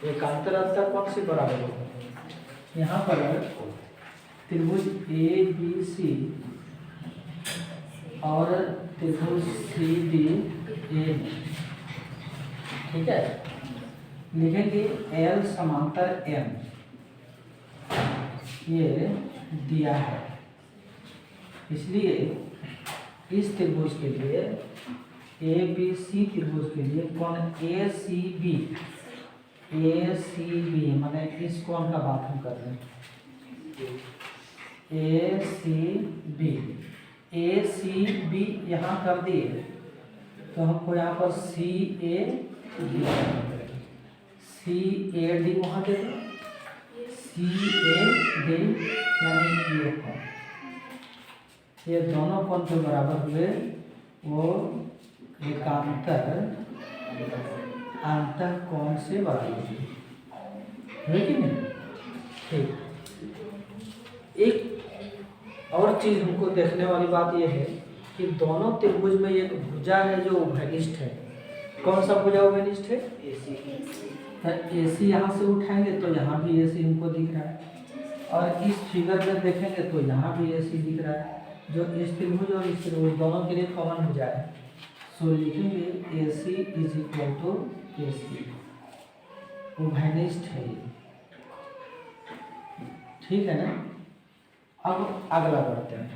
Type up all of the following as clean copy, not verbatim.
एकांतर अंतर कौन से बराबर होगा? यहाँ पर त्रिभुज ए बी सी और त्रिभुज सी डी ए, ठीक है, लिखेंगे एल समांतर एम, ये दिया है। इसलिए इस त्रिभुज के लिए ए बी सी त्रिभुज के लिए कोण ए सी बी माने इस कोण का बात हम कर रहे हैं, ए सी बी यहाँ कर दिए तो हमको यहाँ पर सी ए डी वहाँ दे दो, सी ए डी यानी ये दोनों कोण के बराबर हुए, वो एकांतर अंतर कोण से बराबर है कि नहीं? ठीक। एक और चीज हमको देखने वाली बात यह है कि दोनों त्रिभुज में एक भुजा है जो उभयनिष्ठ है। कौन सा भुजा उभयनिष्ठ है? एसी यहाँ से उठाएंगे तो यहाँ भी एसी हमको दिख रहा है, और इस फिगर में देखेंगे तो यहाँ भी एसी दिख रहा है, जो इस त्रिभुज और इस त्रिभुज दोनों के लिए कॉमन भुजा है। सो लिखेंगे ए सी इज इक्वल टू ए सी, उभयनिष्ठ है ये, ठीक है ना। अब अगला बढ़ते हैं।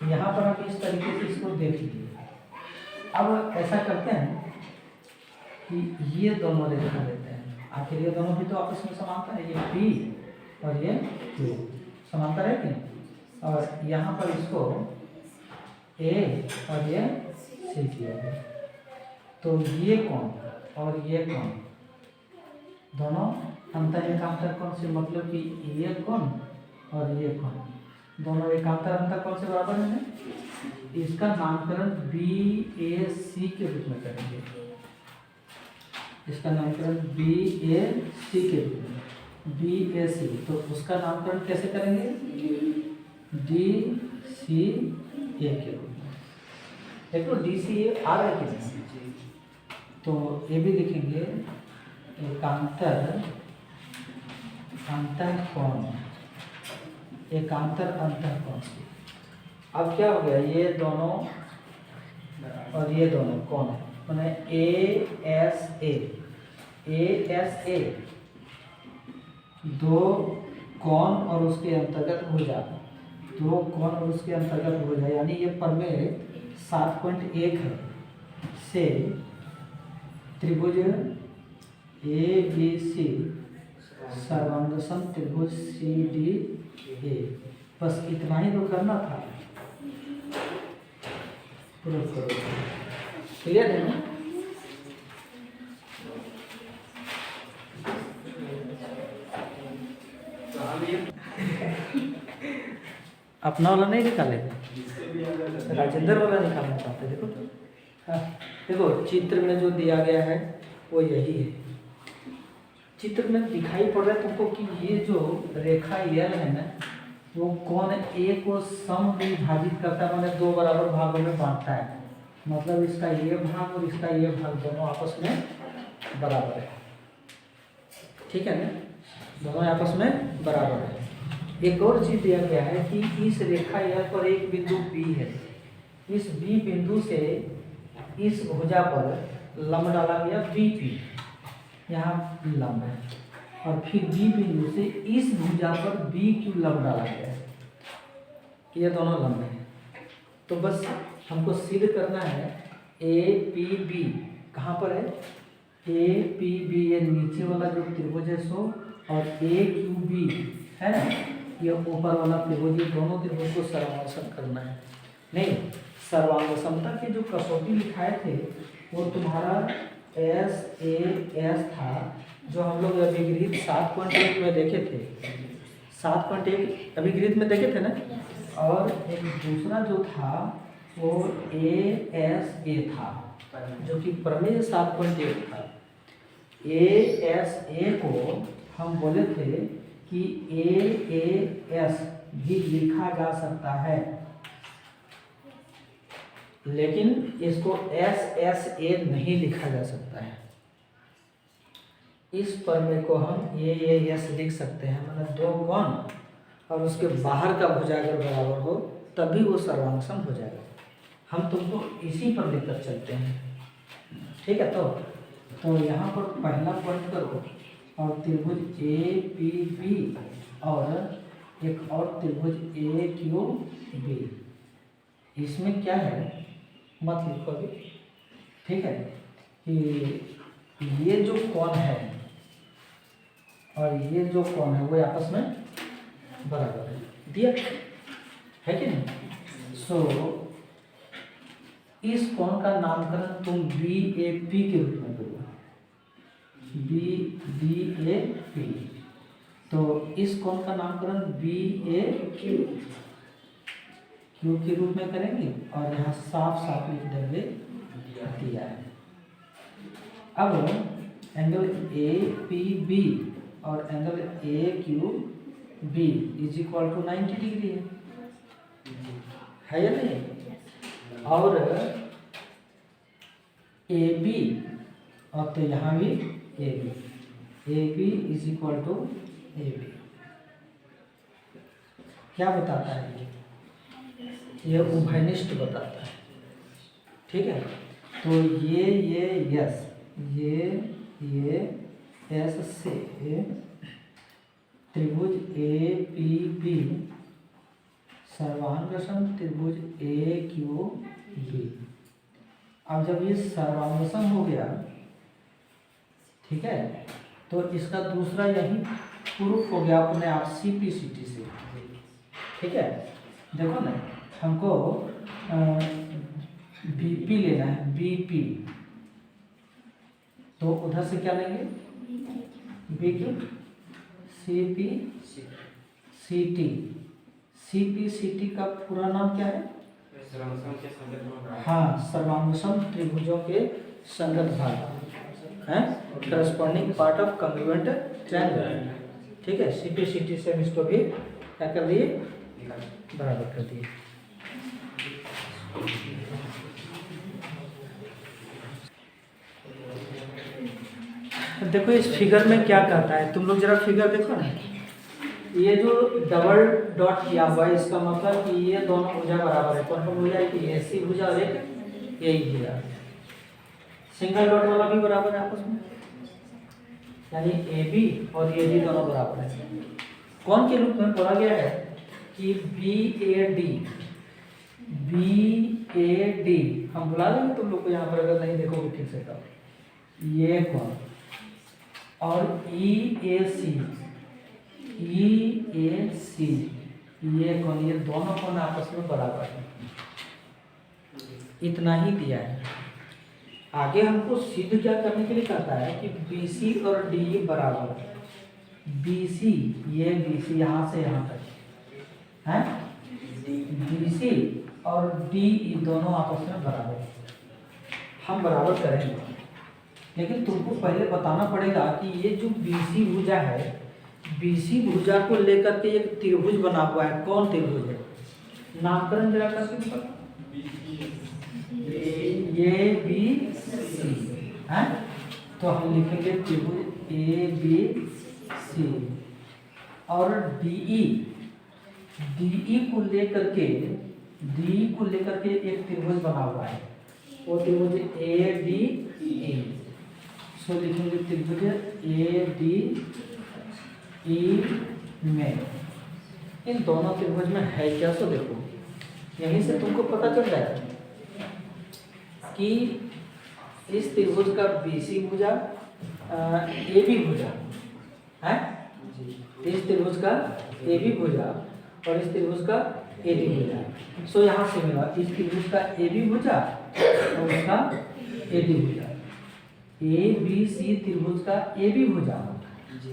यहाँ पर हम इस तरीके से इसको देख लीजिए। अब ऐसा करते हैं कि ये दोनों रेखा लेते हैं, आखिर ये दोनों भी तो आपस में समांतर है, ये P और ये Q समांतर है कि, और यहाँ पर इसको A और ये C किया गया, तो ये कोण और ये कोण दोनों अंतर एकांतर कोण से, मतलब कि ये कोण और ये कोण दोनों एकांतर अंतर कोण से बराबर है। इसका नामकरण BAC के रूप में करेंगे, इसका नामकरण BAC के रूप में, BAC, तो उसका नामकरण कैसे करेंगे? DCA के रूप में। देखो DCA आ रहा है कि नहीं, तो ये भी लिखेंगे एकांतर अंतर कोण, एकांतर अंतर कोण से। अब क्या हो गया, ये दोनों और ये दोनों कोण है, मैंने ASA दो कोण और उसके अंतर्गत भुजा, दो कोण और उसके अंतर्गत भुजा, यानी ये प्रमेय 7.1 है से त्रिभुज ABC सर्वांगसम त्रिभुज CDA, बस इतना ही तो करना था। क्लियर है ना? अपना वाला नहीं निकाले, राजेंद्र वाला निकालना चाहते। देखो हाँ, देखो चित्र में जो दिया गया है वो यही है। चित्र में दिखाई पड़ रहा है तुमको कि ये जो रेखा यल है ना, वो कोण ए को समविभाजित करता है, मैंने दो बराबर भागों में बांटता है, मतलब इसका ये भाग और इसका ये भाग दोनों आपस में बराबर है, ठीक है ना, दोनों आपस में बराबर है। एक और चीज दिया गया है कि इस रेखा यल पर एक बिंदु B है, इस B बिंदु से इस भुजा पर लंब डाला गया BP, यहाँ लंब है, और फिर B बिंदु से इस भुजा पर BQ लंब डाला गया है, ये दोनों लंब हैं। तो बस हमको सिद्ध करना है APB कहाँ पर है, APB ये नीचे वाला जो त्रिभुज है सो, और AQB है ना ये ऊपर वाला त्रिभुज, ये दोनों त्रिभुज को सर्वांगसम करना है। नहीं, सर्वांगसमता के जो कसौटी लिखाए थे वो तुम्हारा SAS था, जो हम लोग अभिगृहित 7.1 में देखे थे, 7.1 अभिगृहित में देखे थे ना, और एक दूसरा जो था वो ASA था, जो कि प्रमेय 7.1 था। ASA को हम बोले थे कि AAS भी लिखा जा सकता है, लेकिन इसको SSA नहीं लिखा जा सकता है। इस प्रमेय को हम ये यस लिख सकते हैं, मतलब दो कोण और उसके बाहर का भुजा अगर बराबर हो तभी वो सर्वांग सम हो जाएगा। हम तुमको इसी पर लेकर चलते हैं, ठीक है। तो यहाँ पर पहला पॉइंट करो और त्रिभुज ए पी बी और एक और त्रिभुज ए क्यू बी, इसमें क्या है मत लिखो अभी, ठीक है, कि ये जो कोण है और ये जो कोण है वो आपस में बराबर है, दिया है कि नहीं। सो इस कोण का नामकरण तुम बी ए पी के रूप में करो, बी ए पी। तो इस कोण का नामकरण बी ए क्यू के रूप में करेंगे और यहाँ साफ साफ लिख देंगे दिया है। अब एंगल ए पी बी और angle A Q B is equal to 90 degree है या नहीं। और ए बी, और तो यहाँ भी A B is equal to A B. क्या बताता है ये उभयनिष्ठ बताता है, ठीक है। तो ये यस, ये एस से त्रिभुज ए पी बी सर्वांग सम त्रिभुज ए क्यू बी। अब जब ये सर्वांग सम हो गया, ठीक है, तो इसका दूसरा यही प्रूफ हो गया अपने आप CP/CT से, ठीक है। देखो ना, हमको BP लेना है, BP, तो उधर से क्या लेंगे BQ, CP/CT का पूरा नाम क्या है? हाँ, सर्वांगसम त्रिभुजों के संगत भाग हैं, corresponding part of congruent triangle, ठीक है। CP/CT से हम इसको भी क्या कर दिए, बराबर कर दिए। देखो इस फिगर में क्या कहता है, तुम लोग जरा फिगर देखो ना। ये जो डबल डॉट किया हुआ है इसका मतलब कि ये दोनों भुजा बराबर है। कौन कौन भुजा है कि ऐसी भुजा और एक यही भुजा। सिंगल डॉट वाला भी बराबर है आपस में, यानी ए बी और ए डी दोनों बराबर है। कौन के रूप में बोला गया है कि बी ए डी हम बुला देंगे तुम लोग को यहाँ पर, अगर नहीं देखोगे ठीक से तो ये कौन, और ई ए सी ये कौन, ये दोनों कौन आपस में बराबर है। इतना ही दिया है। आगे हमको सिद्ध क्या करने के लिए कहता है कि BC और DE बराबर, BC ये BC यहाँ से यहाँ तक है, BC और DE दोनों आपस में बराबर, हम बराबर करेंगे। लेकिन तुमको पहले बताना पड़ेगा कि ये जो BC भुजा है, BC भुजा को लेकर के एक त्रिभुज बना हुआ है। कौन त्रिभुज है, नामकरण जरा करके बताओ। ये ABC है, तो हम लिखेंगे त्रिभुज ABC और DE को लेकर के एक त्रिभुज बना हुआ है, वो त्रिभुज ADE। सो लिखेंगे त्रिभुज ADE में इन दोनों त्रिभुज में है क्या, सो देखो यहीं से तुमको पता चल जाएगा कि इस त्रिभुज का BC भुजा AB भुजा है, इस त्रिभुज का AB भुजा और इस त्रिभुज का AD भुजा। सो यहाँ से मिला इस त्रिभुज का AB भुजा और उसका AD भुजा, ABC त्रिभुज का AB भुजा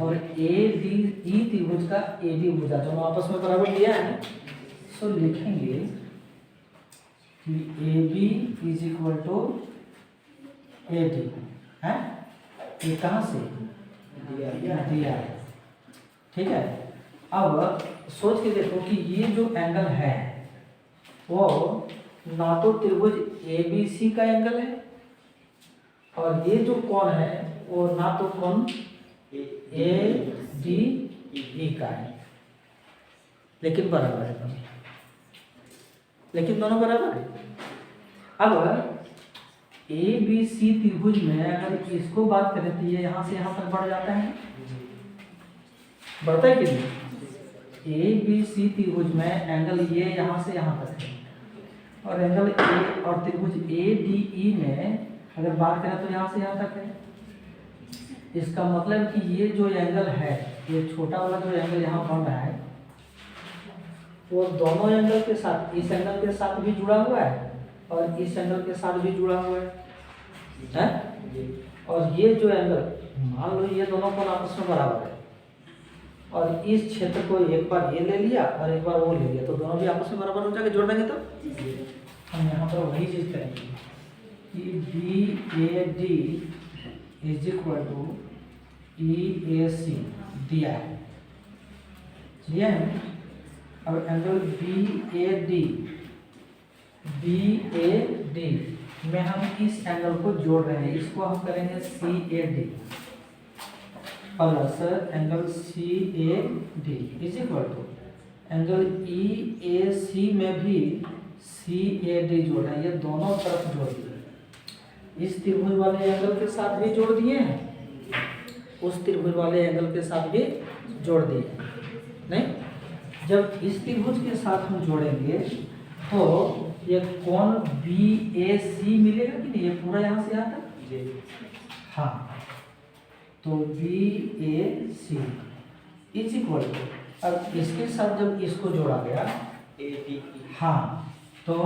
और ADE त्रिभुज का AD भुजा, दोनों आपस में बराबर दिया है। सो लिखेंगे कि AB is equal to AD है, ये कहाँ से दिया है, ठीक है। अब सोच के देखो कि ये जो एंगल है वो ना तो त्रिभुज ABC का एंगल है और ये जो कोण है वो ना तो कोण ए डी ई का है, लेकिन बराबर है दोनों, लेकिन दोनों बराबर है। अब ए बी सी त्रिभुज में अगर इसको बात करें तो ये यहाँ से यहाँ तक बढ़ जाता है, बढ़ता है कि नहीं? ए बी सी त्रिभुज में एंगल ये यहाँ से यहाँ तक है, और एंगल ए और त्रिभुज ए डी ई में अगर बात करें तो यहाँ से यहाँ तक है। इसका मतलब कि ये जो एंगल है, ये छोटा वाला जो एंगल यहाँ बन रहा है, वो दोनों एंगल के साथ, इस एंगल के साथ भी जुड़ा हुआ है और इस एंगल के साथ भी जुड़ा हुआ है? और ये जो एंगल, मान लो ये दोनों कोण आपस में बराबर है, और इस क्षेत्र को एक बार ये ले लिया और एक बार वो ले लिया, तो दोनों भी आपस में बराबर हो जाएंगे, जोड़ देंगे तो हम यहाँ पर वही चीज करेंगे कि B A D is equal to E A C दिया है, दिया है। अब एंगल बी ए डी में हम इस एंगल को जोड़ रहे हैं, इसको हम करेंगे C A D plus angle C A D is equal to angle E A C में भी सी ए डी जोड़ रहे हैं, ये दोनों तरफ जोड़ दिए, इस त्रिभुज वाले एंगल के साथ भी जोड़ दिए हैं, उस त्रिभुज वाले एंगल के साथ भी जोड़ दिए। नहीं, जब इस त्रिभुज के साथ हम जोड़ेंगे तो ये कोण बी ए सी मिलेगा कि नहीं? ये पूरा यहाँ से यहाँ तक, हाँ, तो B A C is equal to, अब इसके साथ जब इसको जोड़ा गया ए डी, हाँ, तो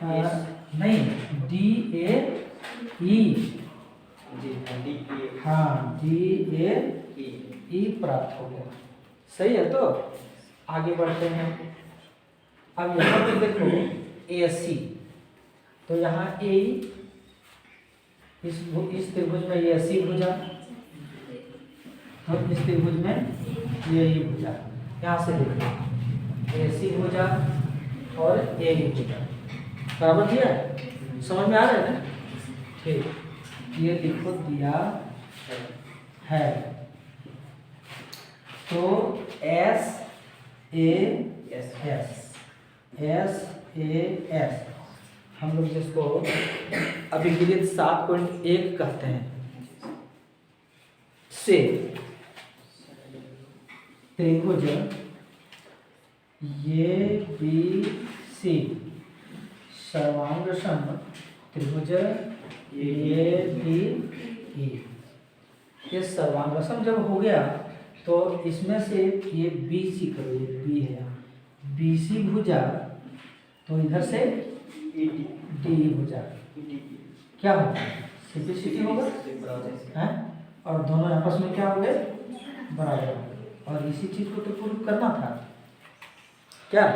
नहीं, डी ए ई, हाँ, डी ए ई प्राप्त हो गया। सही है, तो आगे बढ़ते हैं। अब यहाँ पे देखो ए सी, तो यहाँ ए, इस त्रिभुज में ए सी भुजा, तो इस त्रिभुज में ये ई भुजा, यहाँ से देखो ए सी भुजा और ए ई भुजा बराबर दिया है, समझ में आ रहा है ना? ठीक, ये लिखो दिया है, तो एस ए एस हम लोग जिसको अभिगिरित 7.1 कहते हैं, से त्रिभुज ये बी सी सर्वांगसम त्रिभुज ये बी ई, ये सर्वांगसम जब हो गया तो इसमें से ये बी सी करो, ये बी है, बी सी भुजा, तो इधर से डी भुजा, क्या होगा? सिंप्लिसिटी होगा, हैं? और दोनों आपस में क्या हो गए? बराबर। और इसी चीज को तो प्रूव करना था क्या?